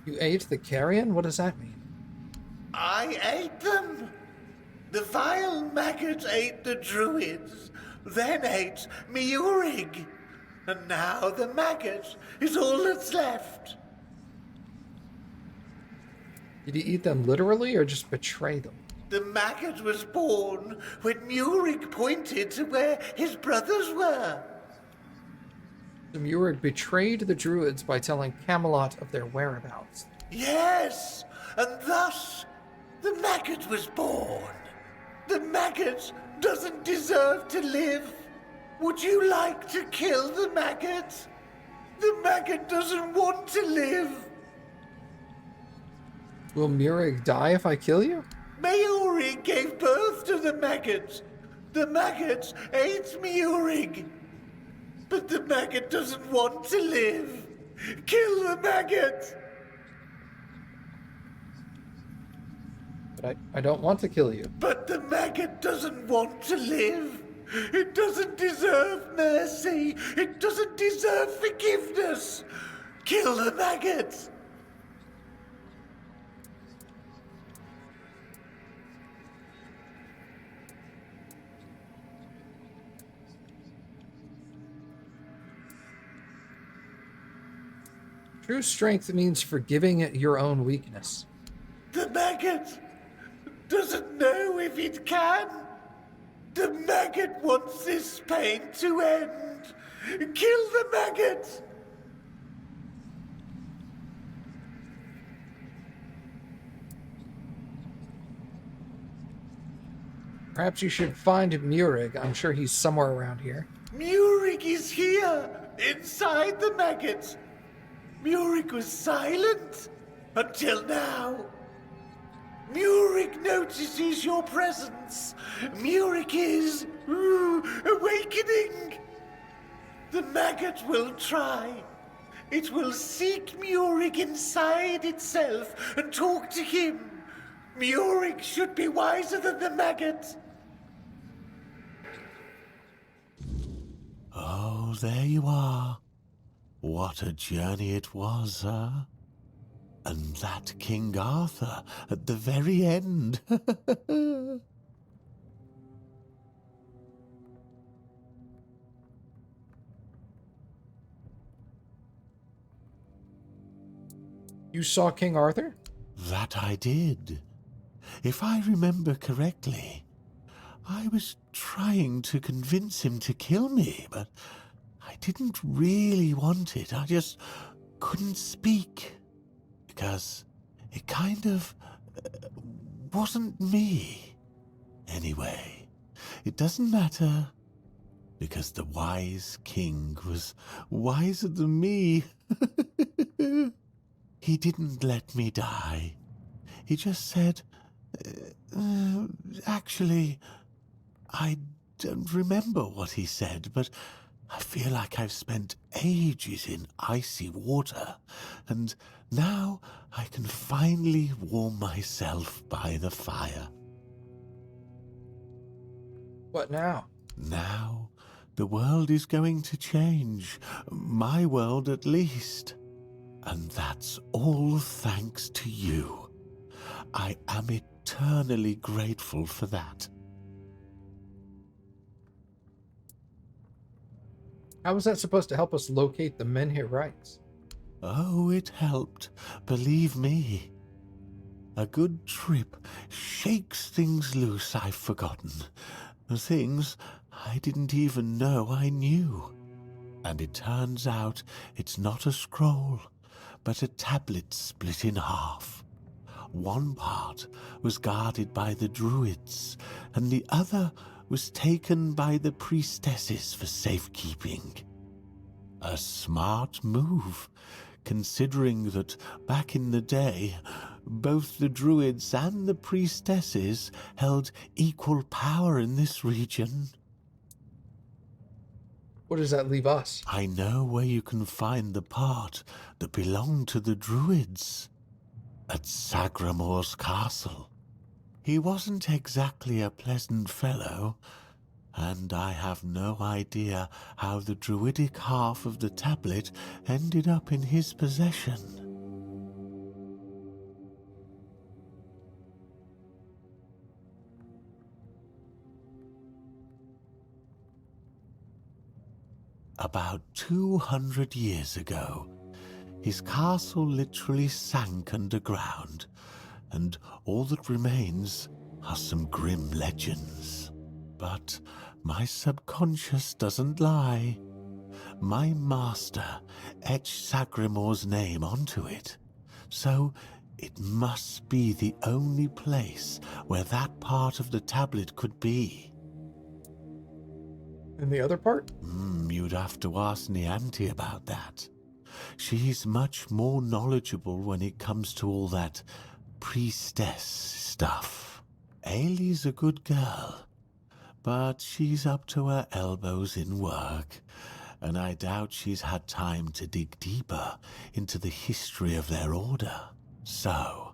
You ate the carrion? What does that mean? I ate them. The vile maggot ate the druids, then ate Miurig. And now the maggot is all that's left. Did he eat them literally or just betray them? The maggot was born when Miurig pointed to where his brothers were. The Murid betrayed the druids by telling Camelot of their whereabouts. Yes, and thus the maggot was born. The maggot doesn't deserve to live. Would you like to kill the maggot? The maggot doesn't want to live. Will Murig die if I kill you? Miurig gave birth to the maggot. The maggot ate Miurig. But the maggot doesn't want to live. Kill the maggot! But I don't want to kill you. But the maggot doesn't want to live. It doesn't deserve mercy. It doesn't deserve forgiveness. Kill the maggot! True strength means forgiving your own weakness. The maggot doesn't know if it can. The maggot wants this pain to end. Kill the maggot! Perhaps you should find Murig. I'm sure he's somewhere around here. Murig is here, inside the maggot. Murig was silent until now. Murig notices your presence. Murig is awakening. The maggot will try. It will seek Murig inside itself and talk to him. Murig should be wiser than the maggot. Oh, there you are. What a journey it was, huh? And that King Arthur at the very end. You saw King Arthur? That I did. If I remember correctly, I was trying to convince him to kill me, but I didn't really want it. I just couldn't speak. Because it kind of wasn't me. Anyway, it doesn't matter. Because the wise king was wiser than me. He didn't let me die. He just said, actually, I don't remember what he said, but I feel like I've spent ages in icy water, and now I can finally warm myself by the fire. What now? Now, the world is going to change. My world, at least. And that's all thanks to you. I am eternally grateful for that. How was that supposed to help us locate the Menhirites? Oh, it helped, believe me. A good trip shakes things loose I've forgotten. Things I didn't even know I knew. And it turns out it's not a scroll, but a tablet split in half. One part was guarded by the druids, and the other was taken by the priestesses for safekeeping. A smart move, considering that back in the day, both the druids and the priestesses held equal power in this region. What does that leave us? I know where you can find the part that belonged to the druids. At Sagramor's castle. He wasn't exactly a pleasant fellow, and I have no idea how the druidic half of the tablet ended up in his possession. About 200 years ago, his castle literally sank underground, and all that remains are some grim legends. But my subconscious doesn't lie. My master etched Sagremore's name onto it, so it must be the only place where that part of the tablet could be. And the other part? You'd have to ask Nianti about that. She's much more knowledgeable when it comes to all that priestess stuff. Ailey's a good girl, but she's up to her elbows in work, and I doubt she's had time to dig deeper into the history of their order. So,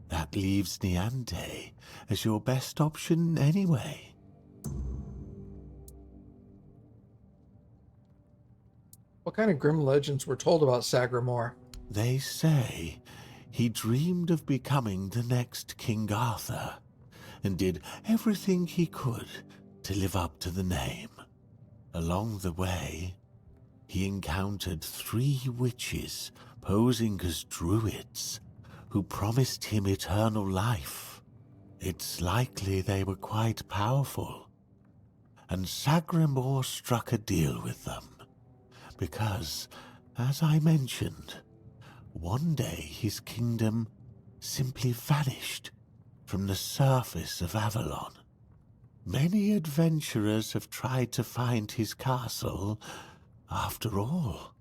that leaves Nianti as your best option anyway. What kind of grim legends were told about Sagremore? They say he dreamed of becoming the next King Arthur, and did everything he could to live up to the name. Along the way, he encountered 3 witches posing as druids who promised him eternal life. It's likely they were quite powerful, and Sagremore struck a deal with them. Because, as I mentioned, one day his kingdom simply vanished from the surface of Avalon. Many adventurers have tried to find his castle. After all,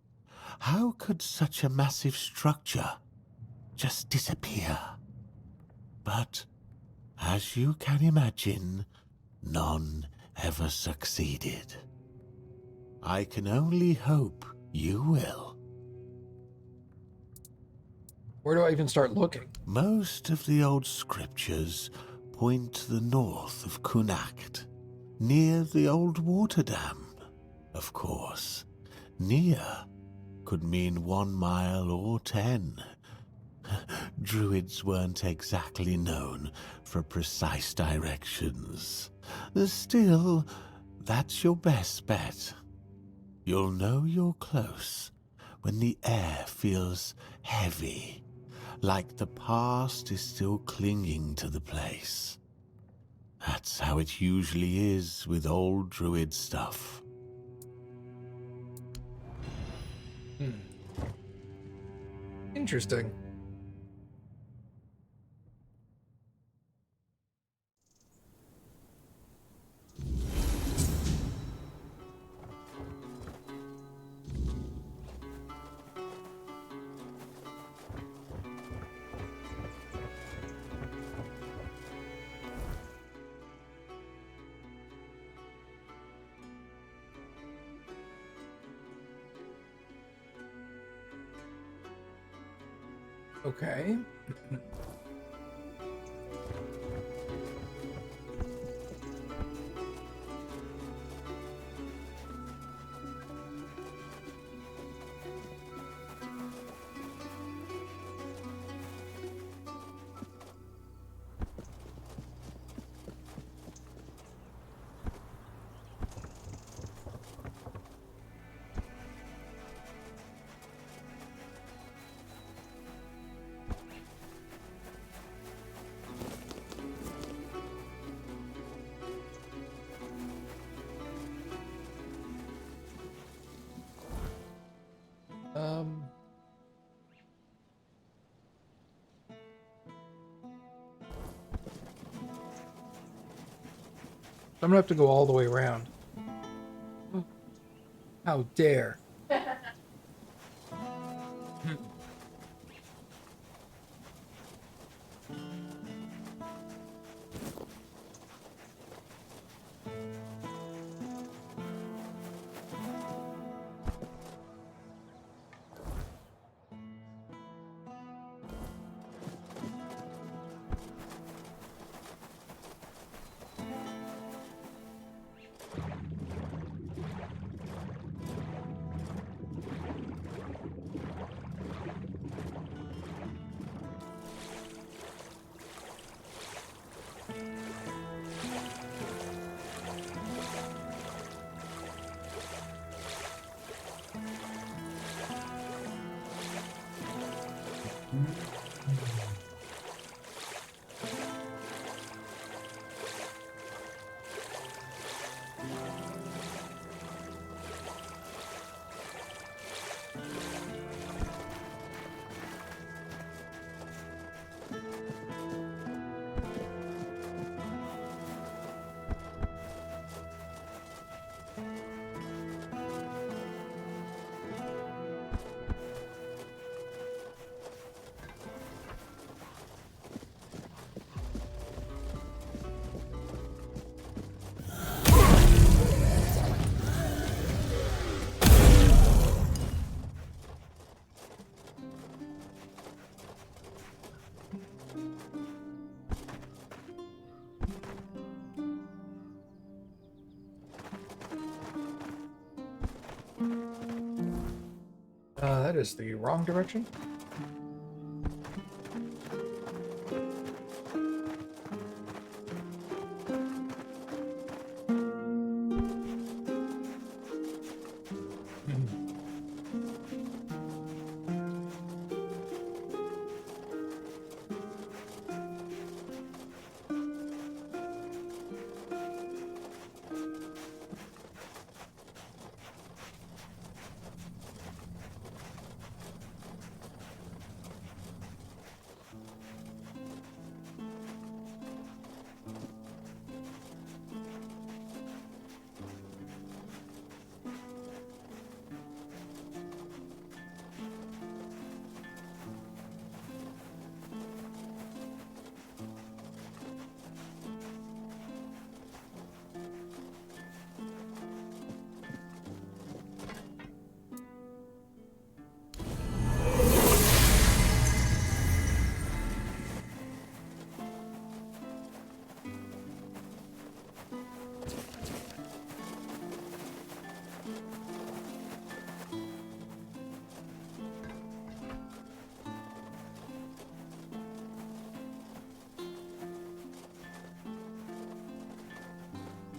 how could such a massive structure just disappear? But, as you can imagine, none ever succeeded. I can only hope you will. Where do I even start looking? Most of the old scriptures point to the north of Kunacht, near the old water dam. Of course, near could mean 1 mile or 10. Druids weren't exactly known for precise directions. Still, that's your best bet. You'll know you're close when the air feels heavy, like the past is still clinging to the place. That's how it usually is with old druid stuff. Interesting. Okay. I'm gonna have to go all the way around. How dare. That is the wrong direction.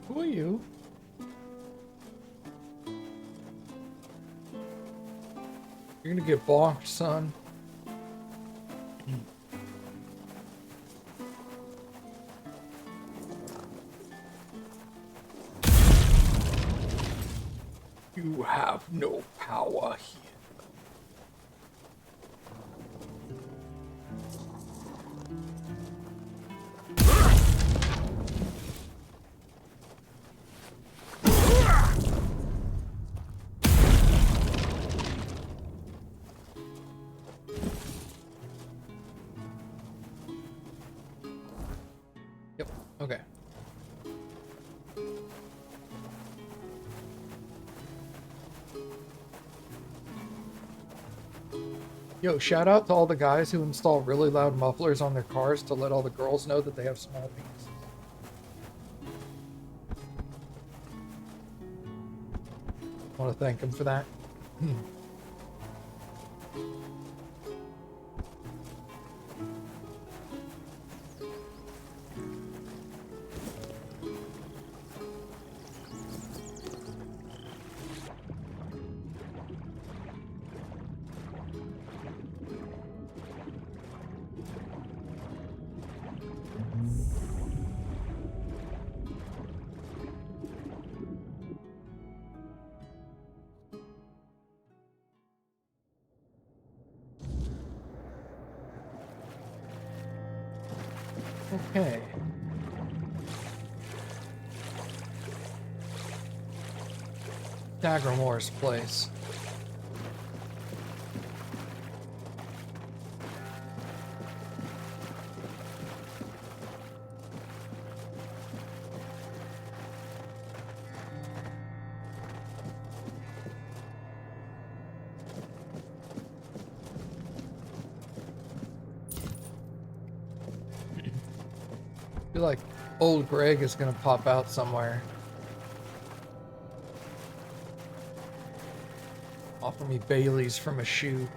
Who are you? You're gonna get bonked, son. You have no power here. Yep, okay. Yo, shout out to all the guys who install really loud mufflers on their cars to let all the girls know that they have small penises. I want to thank them for that. Okay. Daggermore's place. I feel like old Greg is gonna pop out somewhere. Offer me Bailey's from a shoe.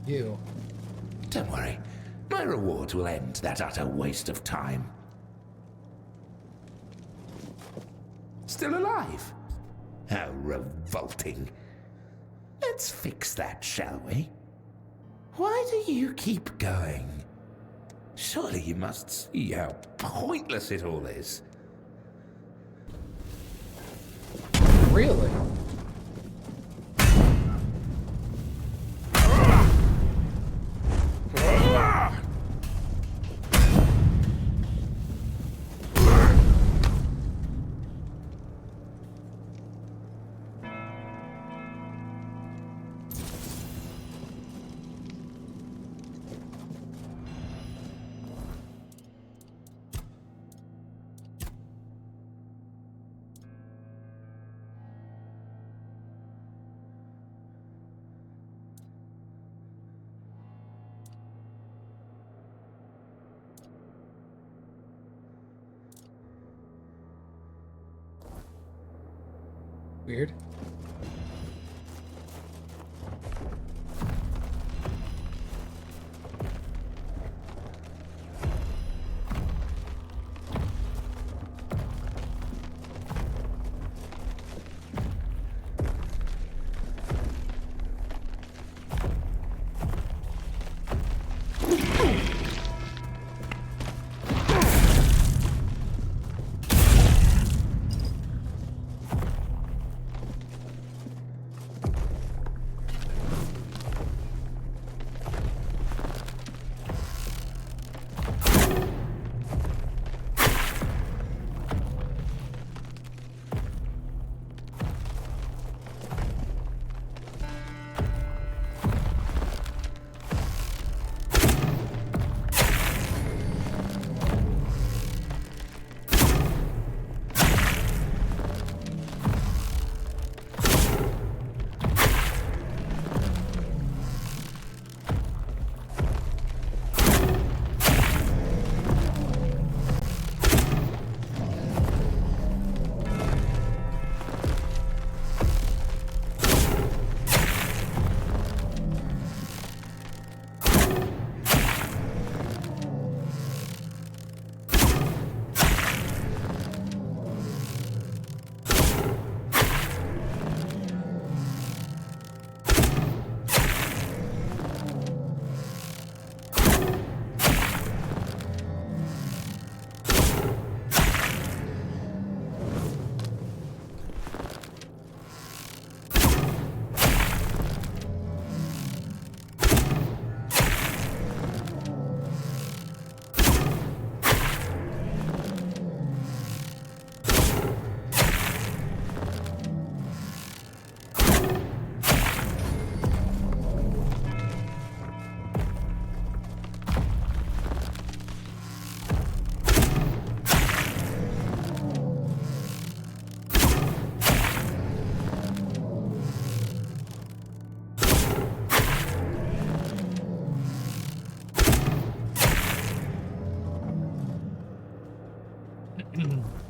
You. Don't worry. My reward will end that utter waste of time. Still alive? How revolting. Let's fix that, shall we? Why do you keep going? Surely you must see how pointless it all is. Really? Weird.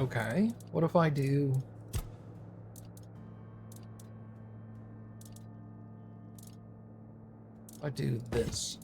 Okay. What if I do... I do this?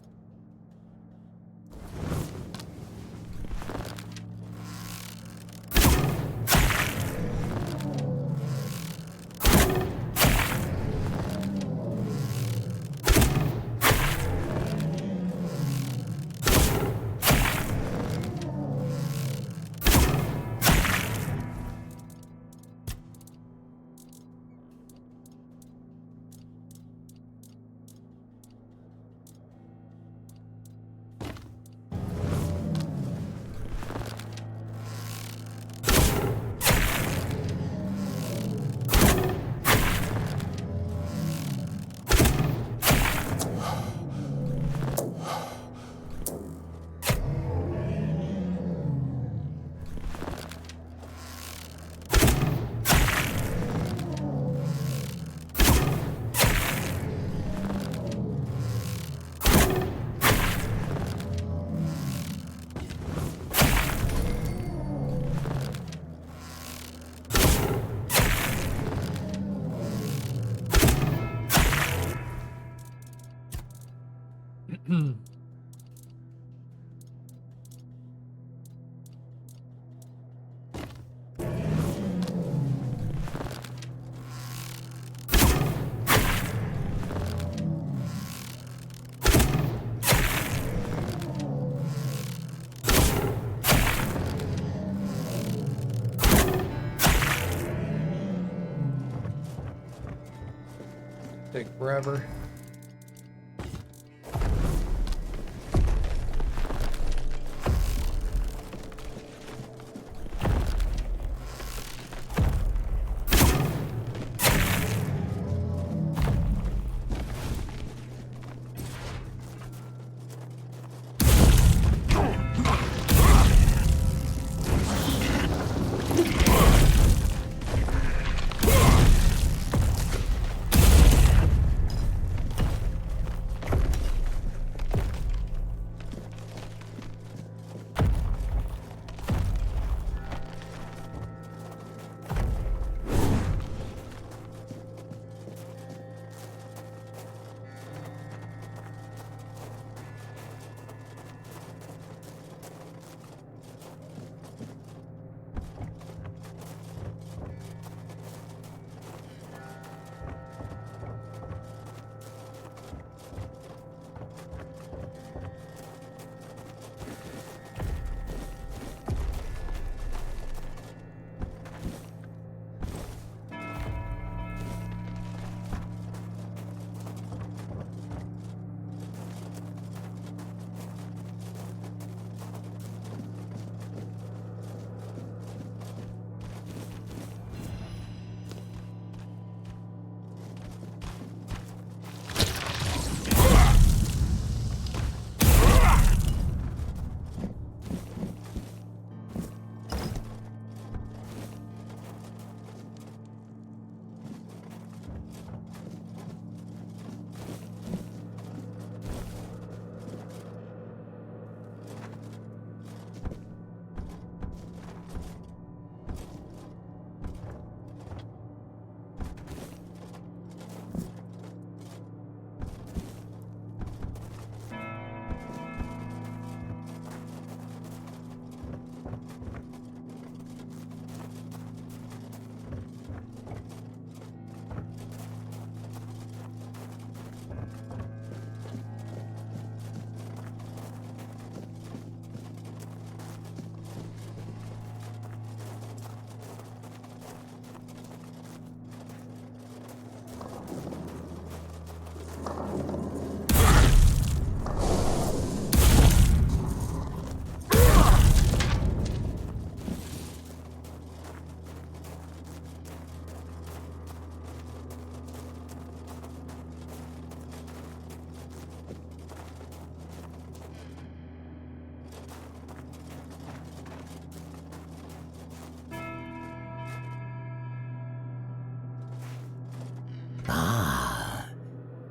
take forever.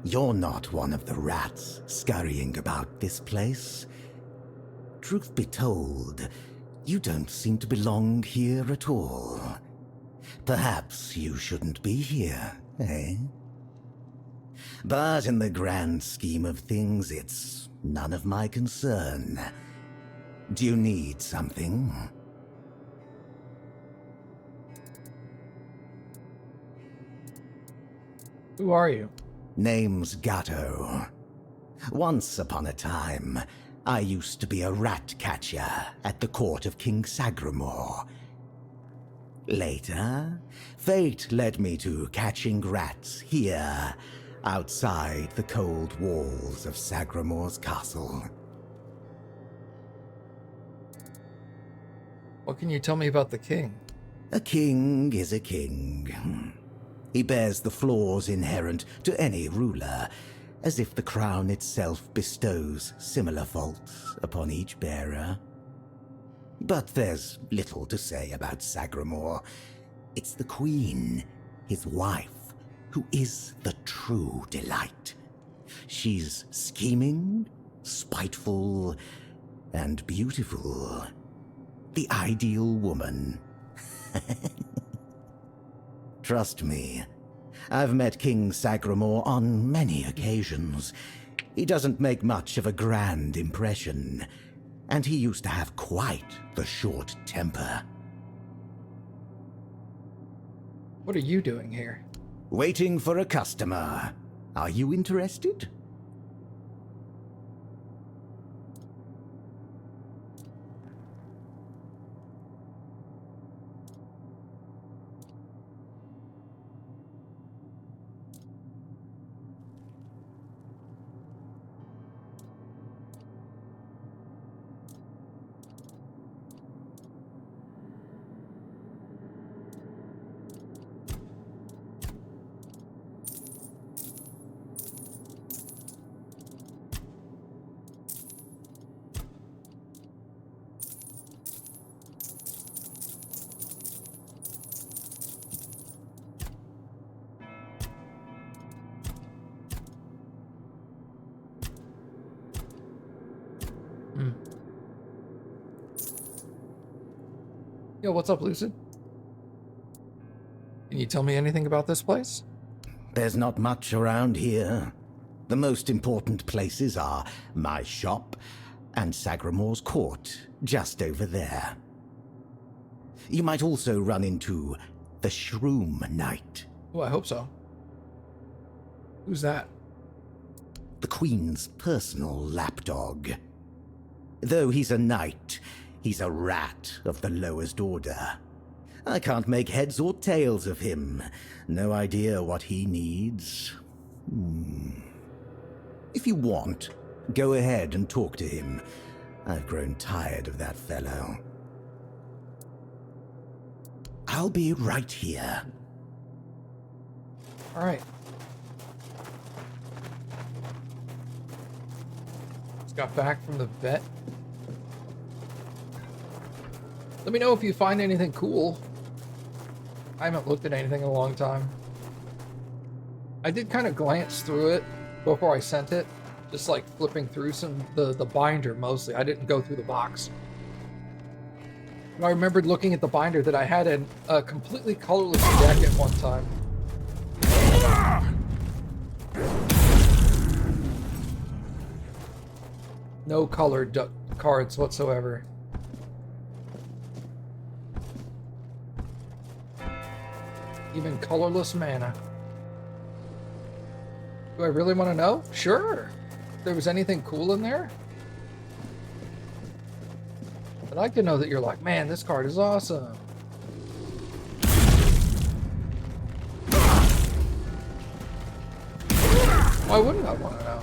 You're not one of the rats scurrying about this place. Truth be told, you don't seem to belong here at all. Perhaps you shouldn't be here, eh? But in the grand scheme of things, it's none of my concern. Do you need something? Who are you? Name's Gatto. Once upon a time, I used to be a rat catcher at the court of King Sagramore. Later, fate led me to catching rats here, outside the cold walls of Sagramore's castle. What can you tell me about the king? A king is a king. He bears the flaws inherent to any ruler, as if the crown itself bestows similar faults upon each bearer. But there's little to say about Sagramore. It's the queen, his wife, who is the true delight. She's scheming, spiteful, and beautiful. The ideal woman. Trust me, I've met King Sagramore on many occasions. He doesn't make much of a grand impression, and he used to have quite the short temper. What are you doing here? Waiting for a customer. Are you interested? Yo, what's up, Lucid? Can you tell me anything about this place? There's not much around here. The most important places are my shop and Sagramore's court, just over there. You might also run into the Shroom Knight. Oh, I hope so. Who's that? The Queen's personal lapdog. Though he's a knight, he's a rat of the lowest order. I can't make heads or tails of him. No idea what he needs. If you want, go ahead and talk to him. I've grown tired of that fellow. I'll be right here. All right. Just got back from the vet. Let me know if you find anything cool. I haven't looked at anything in a long time. I did kind of glance through it before I sent it. Just like flipping through the binder mostly. I didn't go through the box. I remembered looking at the binder that I had in a completely colorless deck at one time. No colored cards whatsoever. Even colorless mana. Do I really want to know? Sure. If there was anything cool in there. I'd like to know that you're like, man, this card is awesome. Why wouldn't I want to know?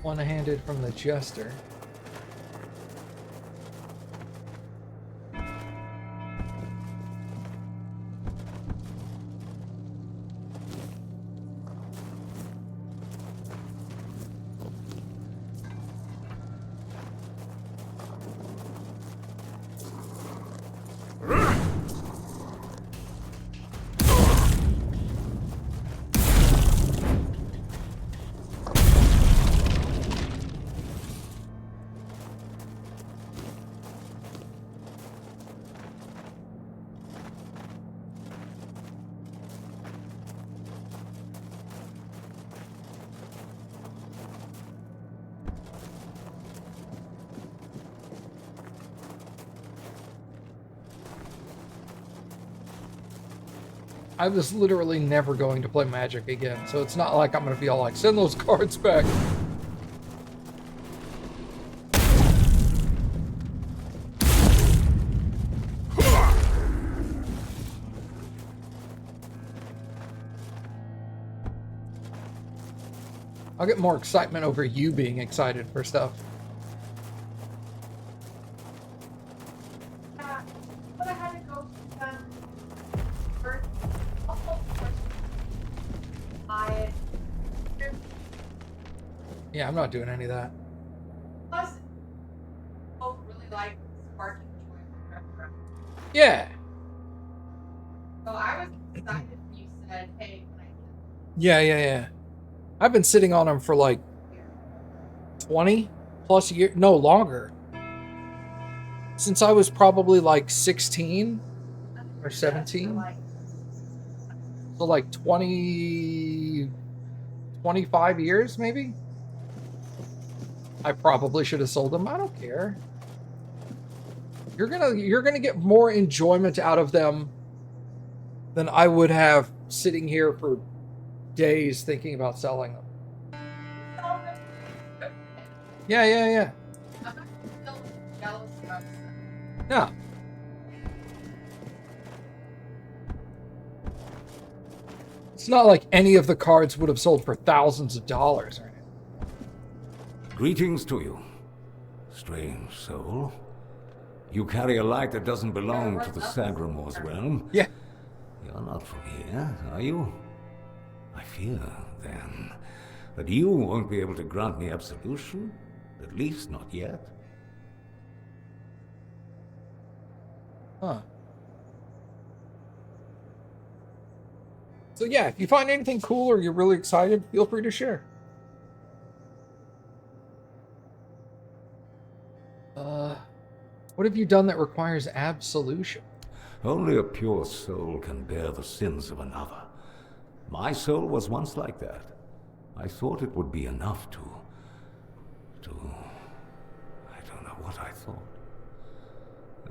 One-handed from the Jester. I was literally never going to play Magic again, so it's not like I'm going to be all like, send those cards back. I'll get more excitement over you being excited for stuff. But I had to go first. Yeah, I'm not doing any of that. Plus, both really like sparking joy. Yeah. So I was excited when you said, "Hey, can I?" Yeah. I've been sitting on them for like 20 plus years, no longer. Since I was probably like 16 or 17. So like 20, 25 years maybe? I probably should have sold them. I don't care. You're gonna get more enjoyment out of them than I would have sitting here for days thinking about selling them. Yeah. I'm not still jealous of them. Yeah. It's not like any of the cards would have sold for thousands of dollars or anything. Greetings to you, strange soul. You carry a light that doesn't belong to the Sagramore's realm. Yeah. You're not from here, are you? I fear then, that you won't be able to grant me absolution? At least not yet. Huh. So yeah, if you find anything cool or you're really excited, feel free to share. What have you done that requires absolution? Only a pure soul can bear the sins of another. My soul was once like that. I thought it would be enough to... I don't know what I thought.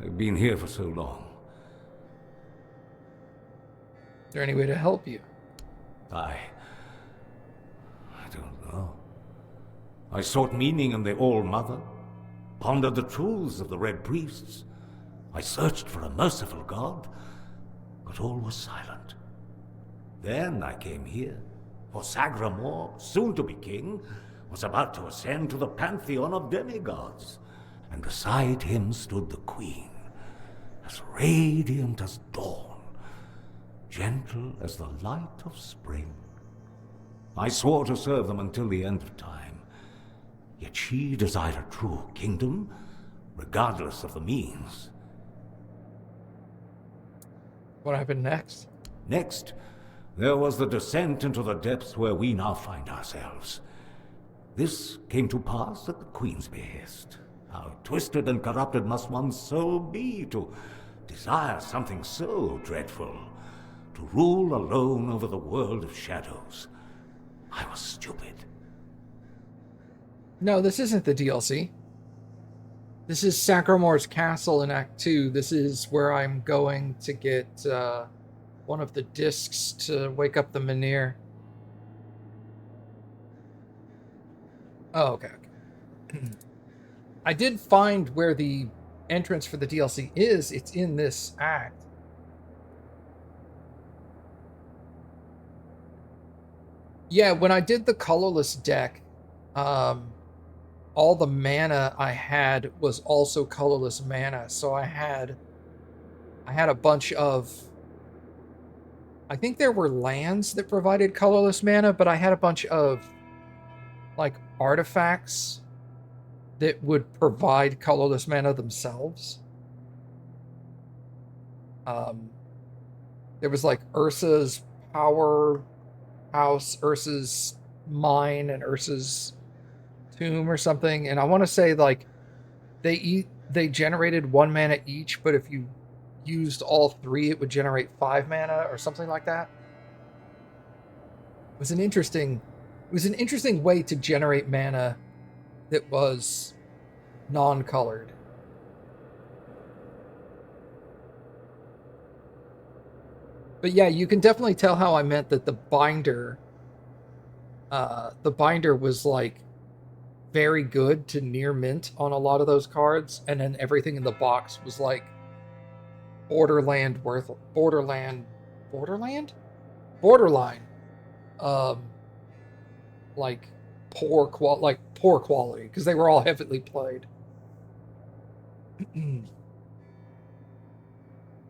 I've been here for so long. Is there any way to help you? I don't know. I sought meaning in the All-Mother, pondered the truths of the Red Priests. I searched for a merciful God, but all was silent. Then I came here, for Sagramor, soon to be king, was about to ascend to the pantheon of demigods, and beside him stood the Queen, as radiant as dawn, gentle as the light of spring. I swore to serve them until the end of time, yet she desired a true kingdom, regardless of the means. What happened next? Next, there was the descent into the depths where we now find ourselves. This came to pass at the Queen's behest. How twisted and corrupted must one's soul be to desire something so dreadful, to rule alone over the world of shadows. I was stupid. No, this isn't the DLC. This is Sacramor's castle in Act 2. This is where I'm going to get one of the discs to wake up the Menhir. Oh, okay. I did find where the entrance for the DLC is. It's in this act. Yeah, when I did the colorless deck, all the mana I had was also colorless mana. So I had a bunch of, I think there were lands that provided colorless mana, but I had a bunch of like artifacts that would provide colorless mana themselves. There was like Ursa's power house, Ursa's mine, and Ursa's tomb or something, and I want to say like they generated 1 mana each, but if you used all 3 it would generate 5 mana or something like that. It was an interesting way to generate mana that was non-colored. But yeah, you can definitely tell how I meant that the binder was like very good to near mint on a lot of those cards, and then everything in the box was like borderline, like poor quality, because they were all heavily played.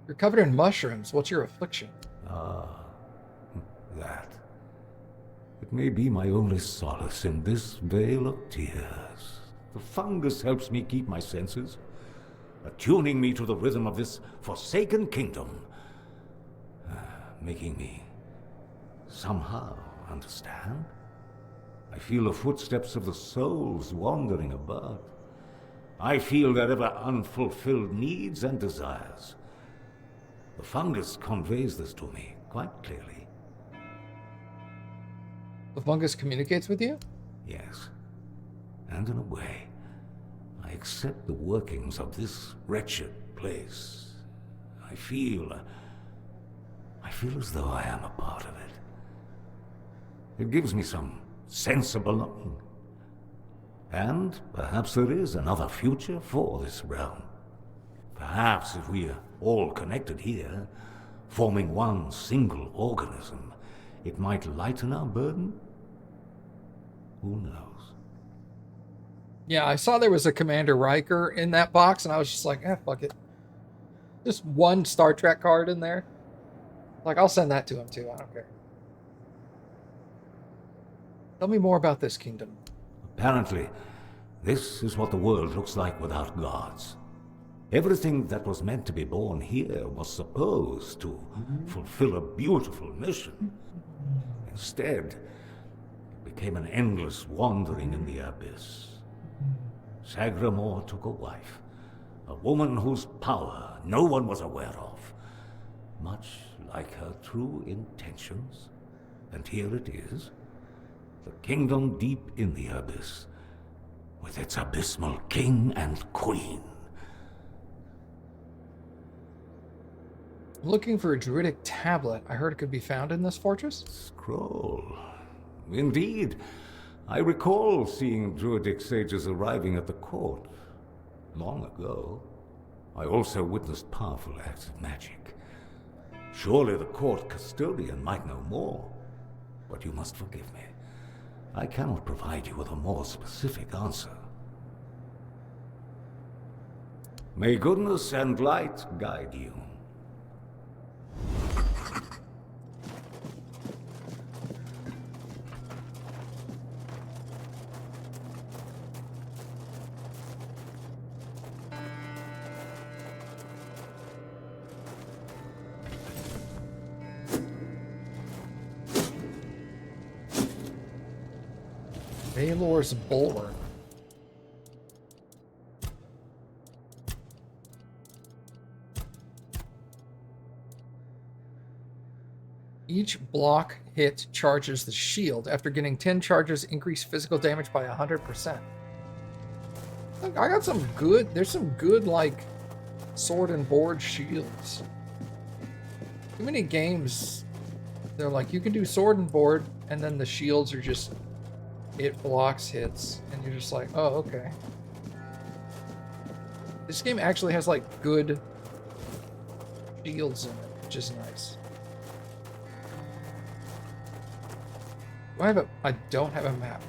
You're covered in mushrooms. What's your affliction? That. It may be my only solace in this vale of tears. The fungus helps me keep my senses, attuning me to the rhythm of this forsaken kingdom, making me somehow understand. I feel the footsteps of the souls wandering about. I feel their ever unfulfilled needs and desires. The fungus conveys this to me quite clearly. The fungus communicates with you? Yes. And in a way, I accept the workings of this wretched place. I feel as though I am a part of it. It gives me some sense of belonging. And perhaps there is another future for this realm. Perhaps if we are all connected here, forming one single organism, it might lighten our burden? Who knows? Yeah, I saw there was a Commander Riker in that box, and I was just like, fuck it. Just one Star Trek card in there. Like, I'll send that to him too, I don't care. Tell me more about this kingdom. Apparently, this is what the world looks like without gods. Everything that was meant to be born here was supposed to fulfill a beautiful mission. Instead, it became an endless wandering in the abyss. Sagramore took a wife, a woman whose power no one was aware of, much like her true intentions. And here it is, the kingdom deep in the abyss, with its abysmal king and queen. Looking for a druidic tablet. I heard it could be found in this fortress. Scroll. Indeed. I recall seeing druidic sages arriving at the court long ago. I also witnessed powerful acts of magic. Surely the court custodian might know more. But you must forgive me. I cannot provide you with a more specific answer. May goodness and light guide you. Baylor's Bulwark. Each block hit charges the shield. After getting 10 charges, increase physical damage by 100%. Look, I got some good, there's some good, like, sword and board shields. Too many games, they're like, you can do sword and board, and then the shields are just, it blocks hits, and you're just like, oh, okay. This game actually has, like, good shields in it, which is nice. Do I have a... I don't have a map.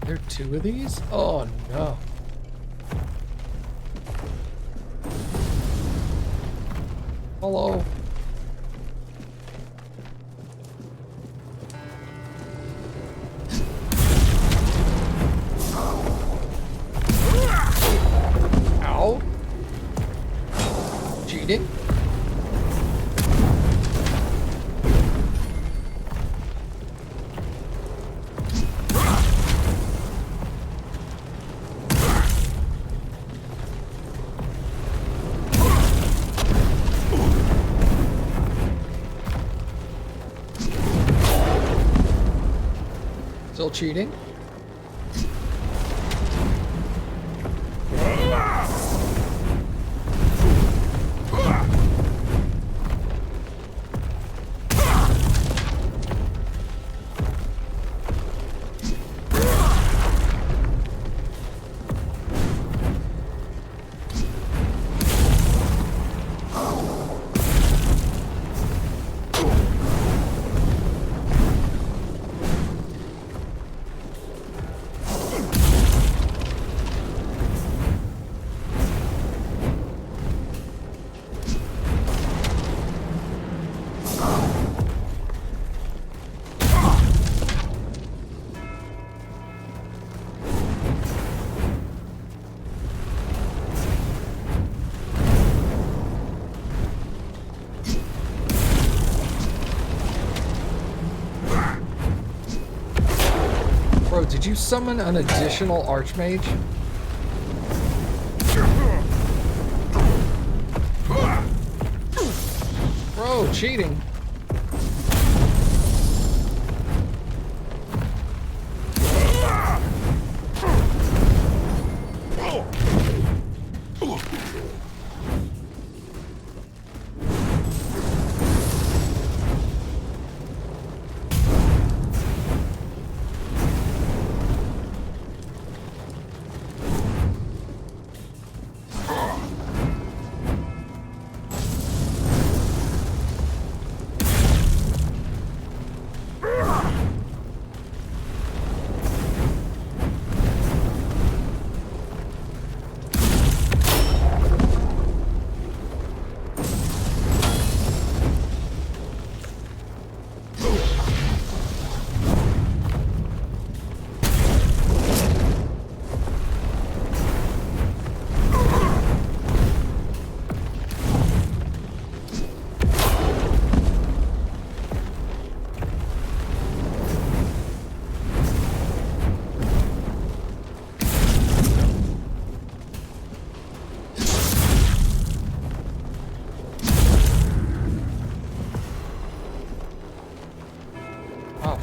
There are 2 of these? Oh no. Hello. Ow. Cheating? Still cheating. Bro, did you summon an additional Archmage? Bro, cheating.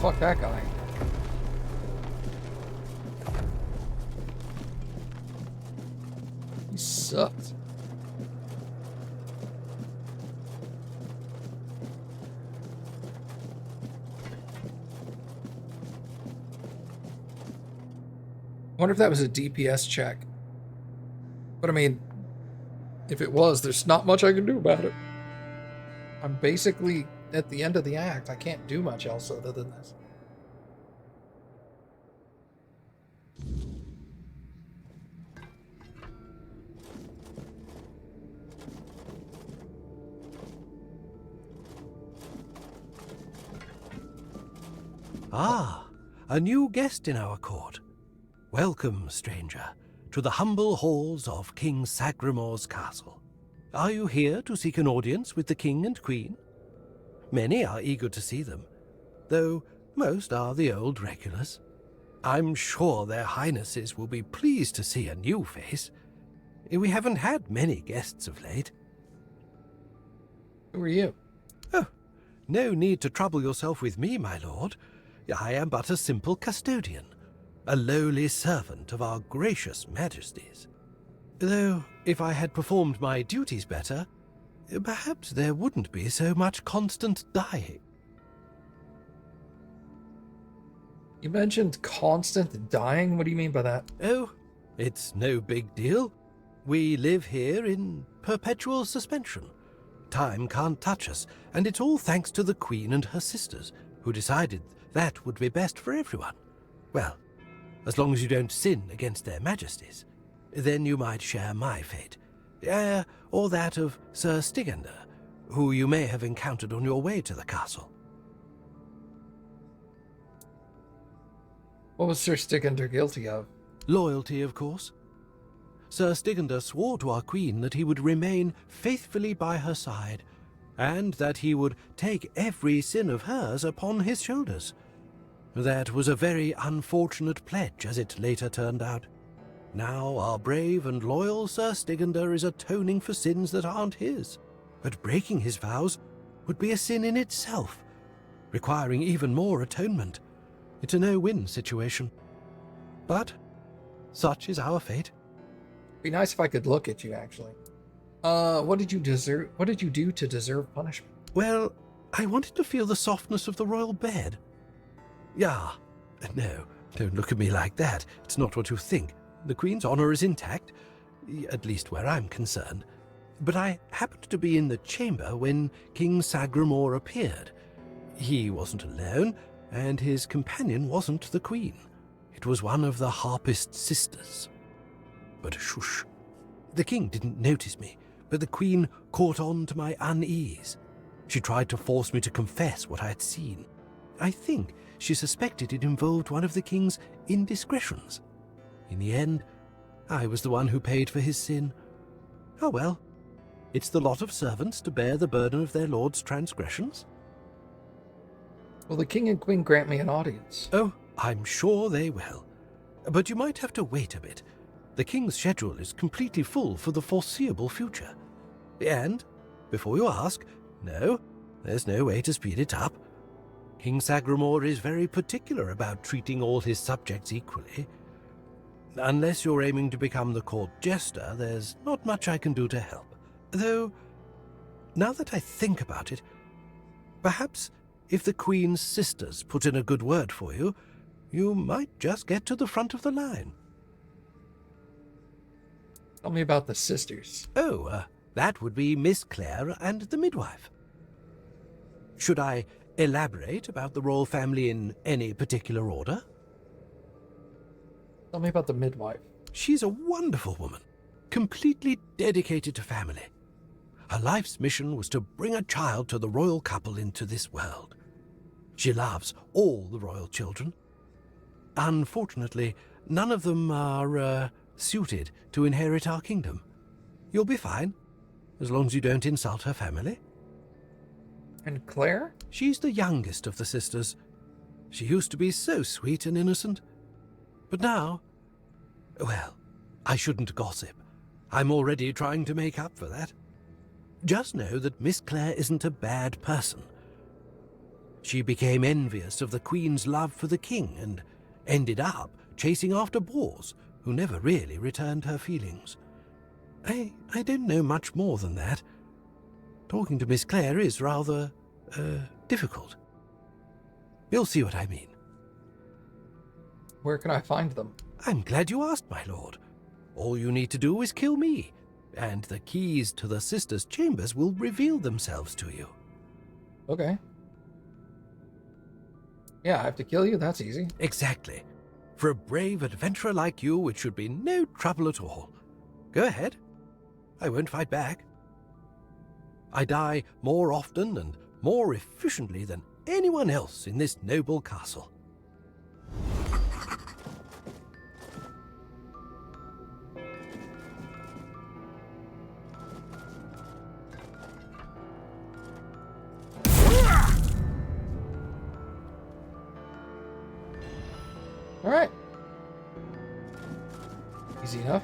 Fuck that guy. He sucked. I wonder if that was a DPS check. But I mean, if it was, there's not much I can do about it. I'm basically at the end of the act. I can't do much else other than this. Ah, a new guest in our court. Welcome, stranger, to the humble halls of King Sagremore's castle. Are you here to seek an audience with the king and queen? Many are eager to see them, though most are the old regulars. I'm sure their highnesses will be pleased to see a new face. We haven't had many guests of late. Who are you? Oh, no need to trouble yourself with me, my lord. I am but a simple custodian, a lowly servant of our gracious majesties. Though, if I had performed my duties better, perhaps there wouldn't be so much constant dying. You mentioned constant dying? What do you mean by that? Oh, it's no big deal. We live here in perpetual suspension. Time can't touch us, and it's all thanks to the Queen and her sisters, who decided that would be best for everyone. Well, as long as you don't sin against their majesties, then you might share my fate. Or that of Sir Stigender, who you may have encountered on your way to the castle. What was Sir Stigender guilty of? Loyalty, of course. Sir Stigender swore to our queen that he would remain faithfully by her side, and that he would take every sin of hers upon his shoulders. That was a very unfortunate pledge, as it later turned out. Now our brave and loyal Sir Stigender is atoning for sins that aren't his. But breaking his vows would be a sin in itself, requiring even more atonement. It's a no-win situation. But such is our fate. Be nice if I could look at you, actually. What did you deserve? What did you do to deserve punishment? Well, I wanted to feel the softness of the royal bed. Yeah, no, don't look at me like that. It's not what you think. The Queen's honor is intact, at least where I'm concerned. But I happened to be in the chamber when King Sagramore appeared. He wasn't alone, and his companion wasn't the Queen. It was one of the Harpist sisters. But shush. The king didn't notice me, but the Queen caught on to my unease. She tried to force me to confess what I had seen. I think she suspected it involved one of the king's indiscretions. In the end, I was the one who paid for his sin. Oh well, it's the lot of servants to bear the burden of their lord's transgressions. Will the king and queen grant me an audience? Oh, I'm sure they will. But you might have to wait a bit. The king's schedule is completely full for the foreseeable future. And, before you ask, no, there's no way to speed it up. King Sagramore is very particular about treating all his subjects equally. Unless you're aiming to become the court jester, there's not much I can do to help. Though, now that I think about it, perhaps if the Queen's sisters put in a good word for you, you might just get to the front of the line. Tell me about the sisters. Oh, that would be Miss Clare and the midwife. Should I elaborate about the royal family in any particular order? Tell me about the midwife. She's a wonderful woman, completely dedicated to family. Her life's mission was to bring a child to the royal couple into this world. She loves all the royal children. Unfortunately, none of them are, suited to inherit our kingdom. You'll be fine, as long as you don't insult her family. And Claire? She's the youngest of the sisters. She used to be so sweet and innocent. But now, well, I shouldn't gossip. I'm already trying to make up for that. Just know that Miss Clare isn't a bad person. She became envious of the Queen's love for the king and ended up chasing after boars who never really returned her feelings. I don't know much more than that. Talking to Miss Clare is rather, difficult. You'll see what I mean. Where can I find them? I'm glad you asked, my lord. All you need to do is kill me, and the keys to the sisters' chambers will reveal themselves to you. Okay. Yeah, I have to kill you? That's easy. Exactly. For a brave adventurer like you, it should be no trouble at all. Go ahead. I won't fight back. I die more often and more efficiently than anyone else in this noble castle. All right. Easy enough.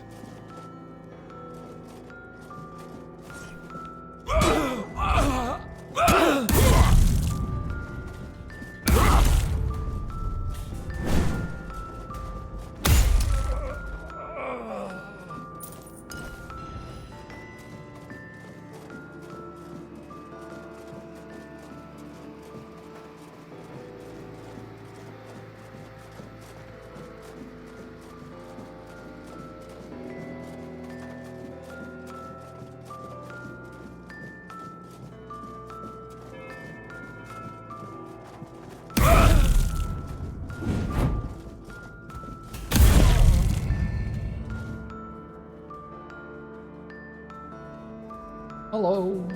Hello.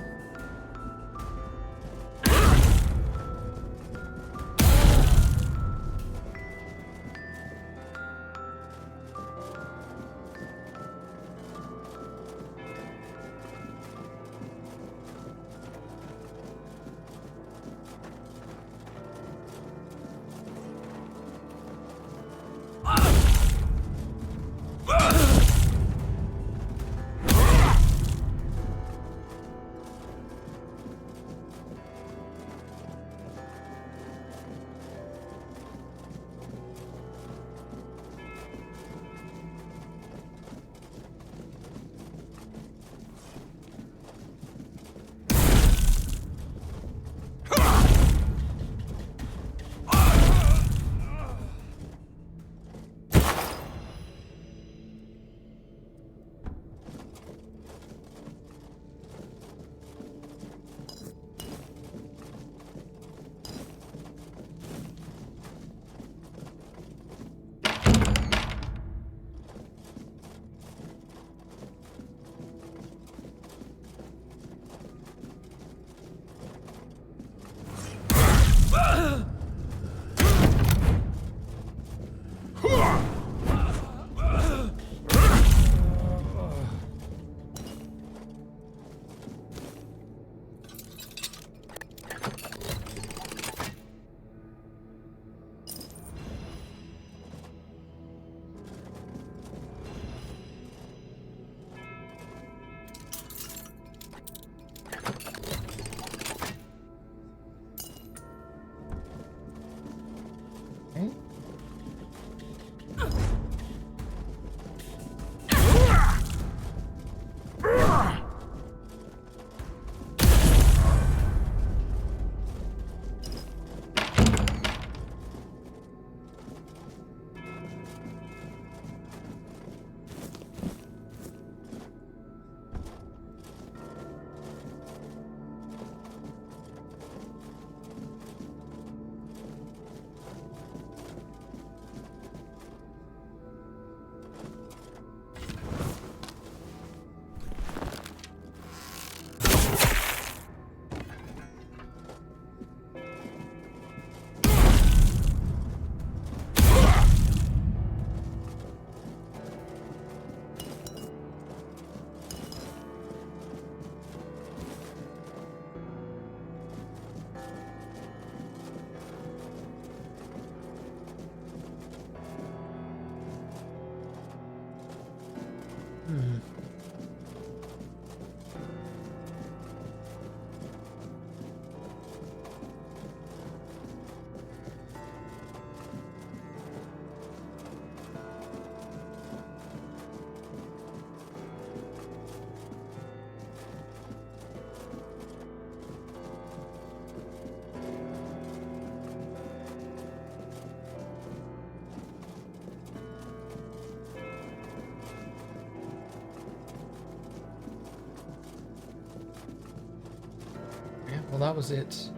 Yeah, well, that was it.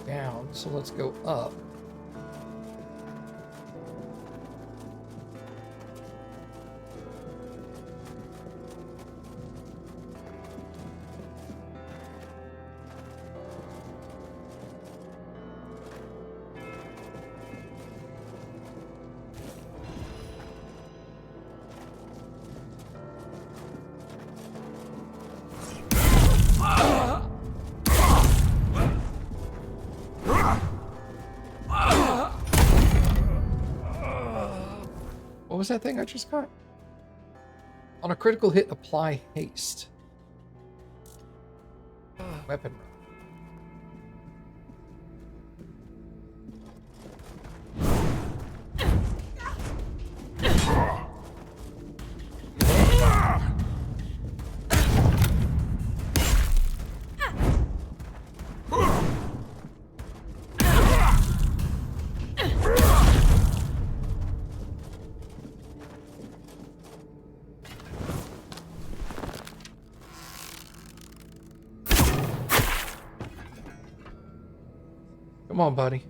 Down, so let's go up. What was that thing I just got? On a critical hit, apply haste. Weapon. Come on, buddy.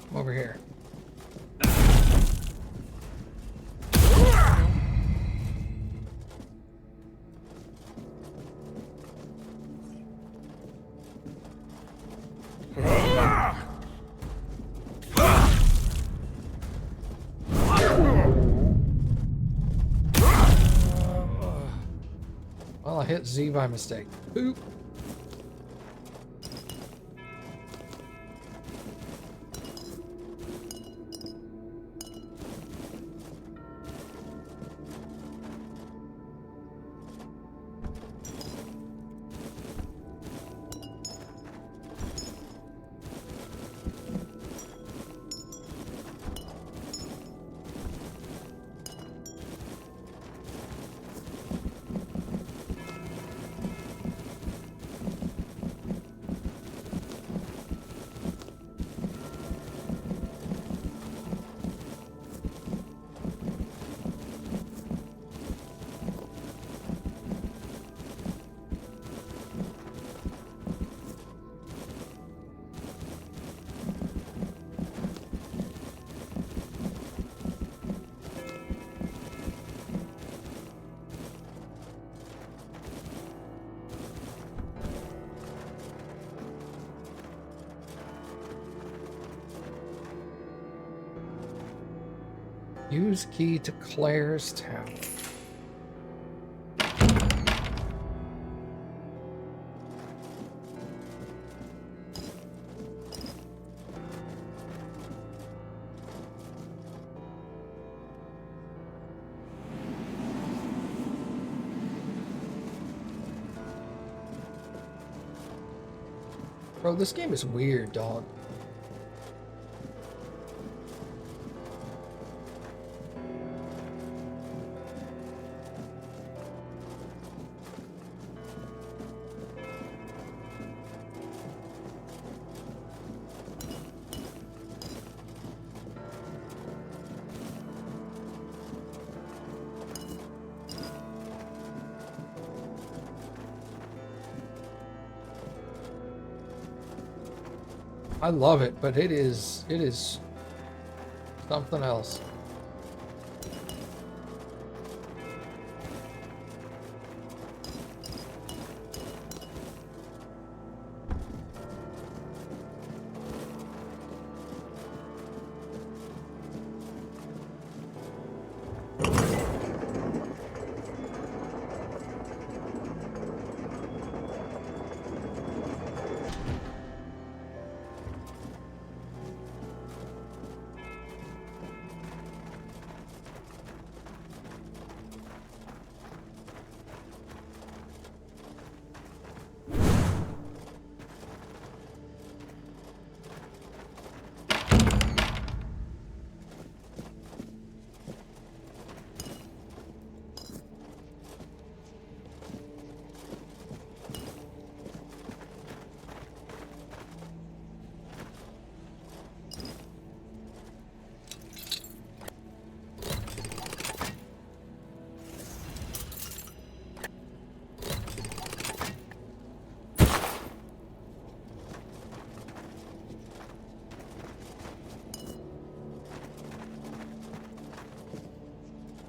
Come over here. Well, I hit Z by mistake. Oop. Use key to Claire's Tower. Bro, this game is weird, dog. I love it, but it is something else.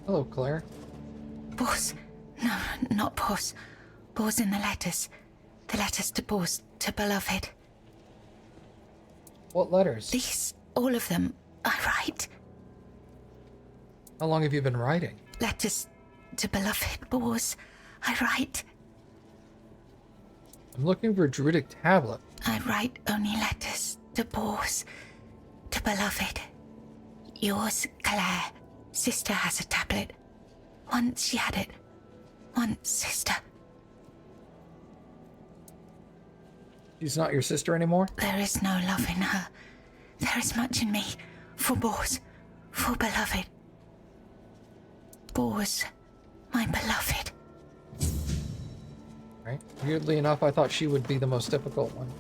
Hello, Claire. Bors. No, not Bors. Bors in the letters. The letters to Bors, to beloved. What letters? These, all of them, I write. How long have you been writing? Letters to beloved Bors, I write. I'm looking for a druidic tablet. I write only letters to Bors, to beloved. Yours, Claire. Sister has a tablet. Once she had it. Once, sister. She's not your sister anymore? There is no love in her. There is much in me. For Bors. For beloved. Bors. My beloved. Right. Weirdly enough, I thought she would be the most difficult one.